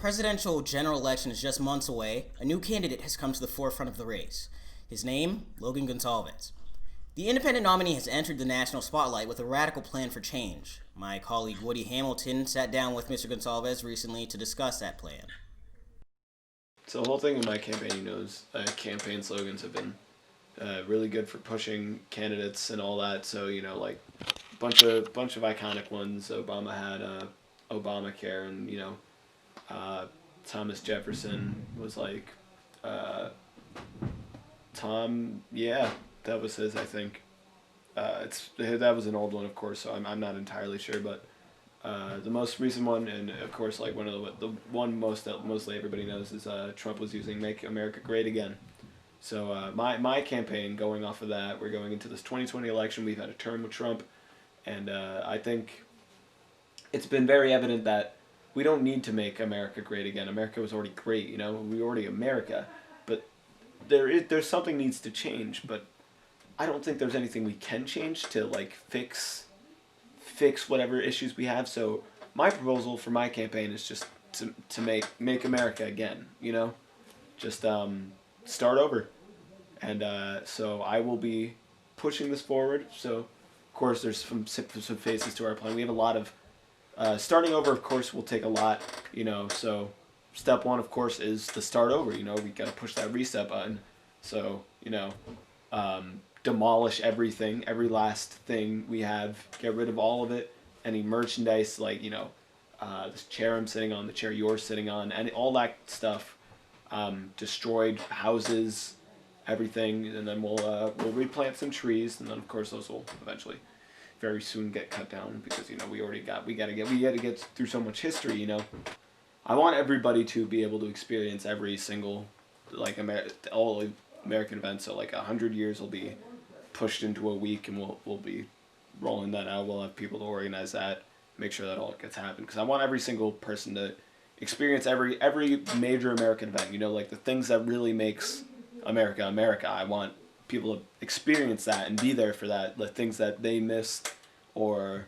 presidential general election is just months away, a new candidate has come to the forefront of the race. His name, Logan Gonsalves. The independent nominee has entered the national spotlight with a radical plan for change. My colleague Woody Hamilton sat down with Mr. Gonsalves recently to discuss that plan. So the whole thing in my campaign, is campaign slogans have been really good for pushing candidates and all that. So like bunch of iconic ones. Obama had Obamacare, and Thomas Jefferson was like Tom. Yeah, that was his. I think that was an old one, of course. So I'm not entirely sure, but the most recent one, and of course, like one of the one mostly everybody knows is Trump was using "Make America Great Again." So my campaign, going off of that, we're going into this 2020 election. We've had a term with Trump, and I think it's been very evident that we don't need to make America great again. America was already great, we were already America, but there's something needs to change. But I don't think there's anything we can change to like fix whatever issues we have. So my proposal for my campaign is just to make America again. Just start over. And so I will be pushing this forward. So, of course, there's some phases to our plan. We have a lot of starting over. Of course, will take a lot. So step one, of course, is to start over. We got to push that reset button. So demolish everything, every last thing we have. Get rid of all of it. Any merchandise, like this chair I'm sitting on, the chair you're sitting on, and all that stuff. Destroyed houses, everything, and then we'll replant some trees, and then of course those will eventually very soon get cut down because we got to get through so much history. I want everybody to be able to experience every single all American events. So like 100 years will be pushed into a week, and we'll be rolling that out. We'll have people to organize that, make sure that all gets happened, because I want every single person to experience every major American event. Like the things that really makes America America. I want people to experience that and be there for that. The things that they missed or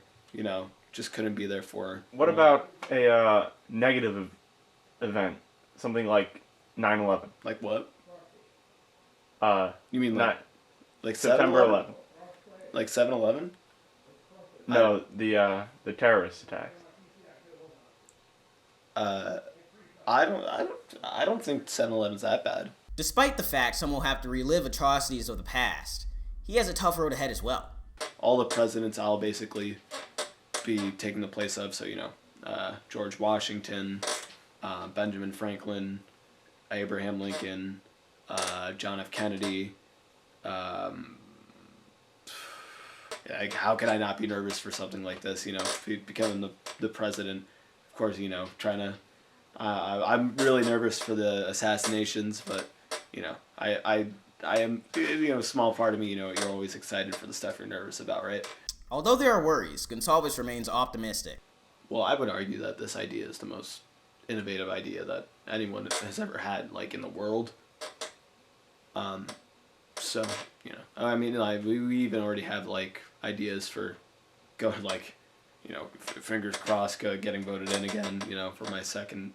just couldn't be there for. What about a negative event? Something like 9/11. Like what? You mean like September 11th? Like 7/11? No, the terrorist attacks. I don't think 7/11's that bad. Despite the fact some will have to relive atrocities of the past, he has a tough road ahead as well. All the presidents I'll basically be taking the place of. So George Washington, Benjamin Franklin, Abraham Lincoln, John F. Kennedy. How can I not be nervous for something like this? Becoming the president, of course. Trying to. I'm really nervous for the assassinations, but I am, a small part of me. You're always excited for the stuff you're nervous about, right? Although there are worries, Gonsalves remains optimistic. Well, I would argue that this idea is the most innovative idea that anyone has ever had, like in the world. So we even already have like ideas for going fingers crossed, getting voted in again. For my second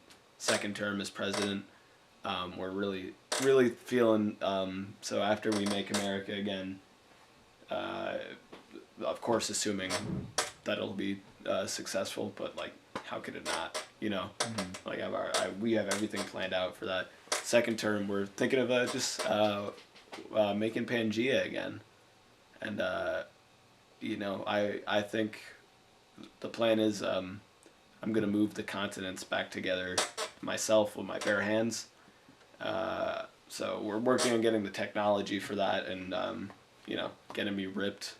term as president. We're really feeling. So after we make America again, of course, assuming that it'll be successful, but like, how could it not? Mm-hmm. Like we have everything planned out for that second term. We're thinking of just making Pangea again, and I think the plan is I'm gonna move the continents back together myself with my bare hands. So we're working on getting the technology for that, and getting me ripped.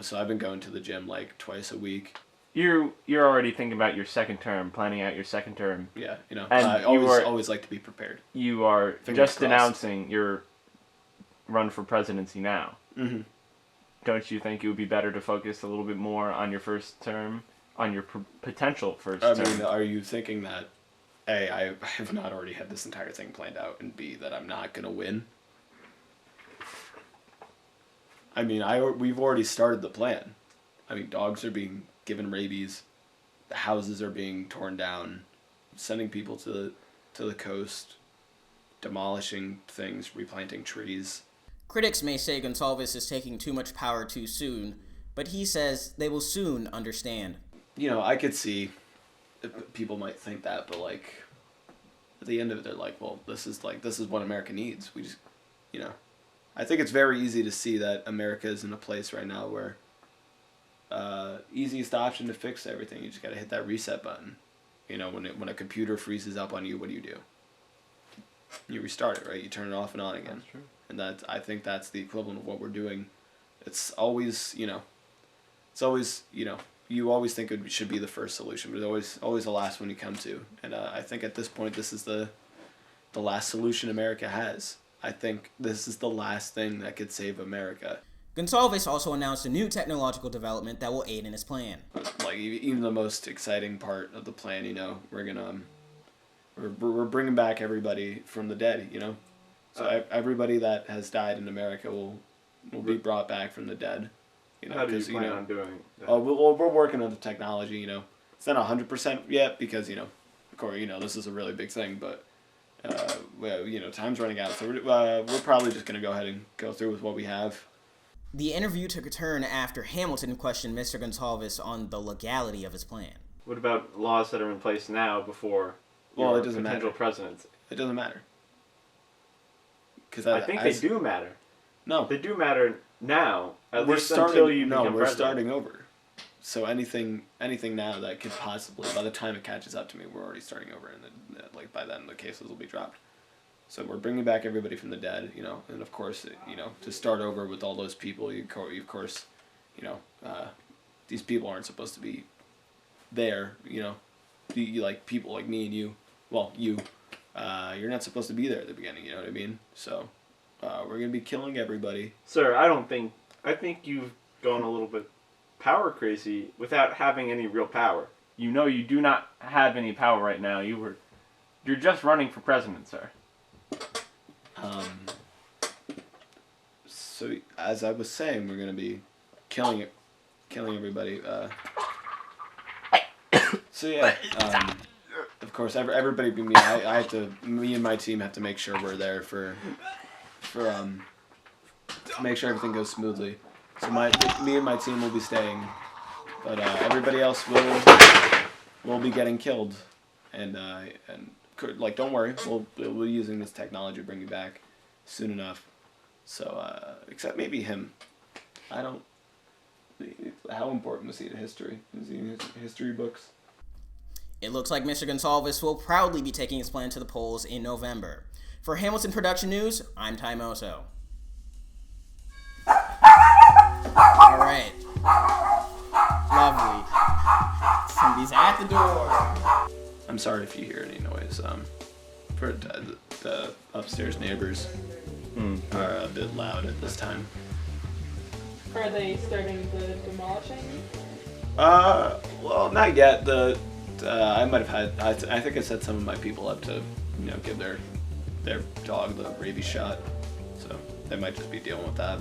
So I've been going to the gym like twice a week. You're already thinking about your second term, planning out your second term. Yeah, and I always like to be prepared. You are Fingers just crossed. announcing your run for presidency now. Mm-hmm. Don't you think it would be better to focus a little bit more on your first term, on your potential first I term? mean, are you thinking that A, I have not already had this entire thing planned out, and B, that I'm not gonna win? I mean, we've already started the plan. I mean, dogs are being given rabies, the houses are being torn down, sending people to the coast, demolishing things, replanting trees. Critics may say Gonsalves is taking too much power too soon, but he says they will soon understand. I could see people might think that, but like at the end of it, they're like, well, this is what America needs. We just, I think it's very easy to see that America is in a place right now where easiest option to fix everything, you just got to hit that reset button. When a computer freezes up on you, what do? You restart it, right? You turn it off and on again. That's true. And I think that's the equivalent of what we're doing. It's always, you always think it should be the first solution, but it's always the last one you come to. And I think at this point, this is the last solution America has. I think this is the last thing that could save America. Gonsalves also announced a new technological development that will aid in his plan. Like even the most exciting part of the plan, we're bringing back everybody from the dead. So everybody that has died in America will be brought back from the dead. How do you plan on doing that? We're working on the technology. It's not 100% yet because of course this is a really big thing, but time's running out, so we're probably just gonna go ahead and go through with what we have. The interview took a turn after Hamilton questioned Mr. Gonsalves on the legality of his plan. What about laws that are in place now before it doesn't potential matter. president? It doesn't matter. Because I think they do matter. No, they do matter now. At we're least starting. Until you No, become we're president. starting over. So anything now that could possibly, by the time it catches up to me, we're already starting over, and then by then the cases will be dropped. So we're bringing back everybody from the dead, and of course, to start over with all those people, of course, these people aren't supposed to be there, like people like me and you, well, you're not supposed to be there at the beginning, you know what I mean? So, we're going to be killing everybody. Sir, I think you've gone a little bit power crazy without having any real power. You do not have any power right now. You're just running for president, sir. So as I was saying, we're gonna be killing everybody. So yeah, of course, everybody. Me and my team have to make sure we're there to make sure everything goes smoothly. So me and my team will be staying, but everybody else will be getting killed, and don't worry, we'll be using this technology to bring you back soon enough. So, except maybe him. I don't... How important was he to history? Is he in history books? It looks like Mr. Gonsalves will proudly be taking his plan to the polls in November. For Hamilton Production News, I'm Ty Moso. Alright. Lovely. Somebody's at the door. I'm sorry if you hear any noise. For the upstairs neighbors are a bit loud at this time. Are they starting the demolishing? Well, not yet. I might have had. I think I set some of my people up to, give their dog the rabies shot. So they might just be dealing with that.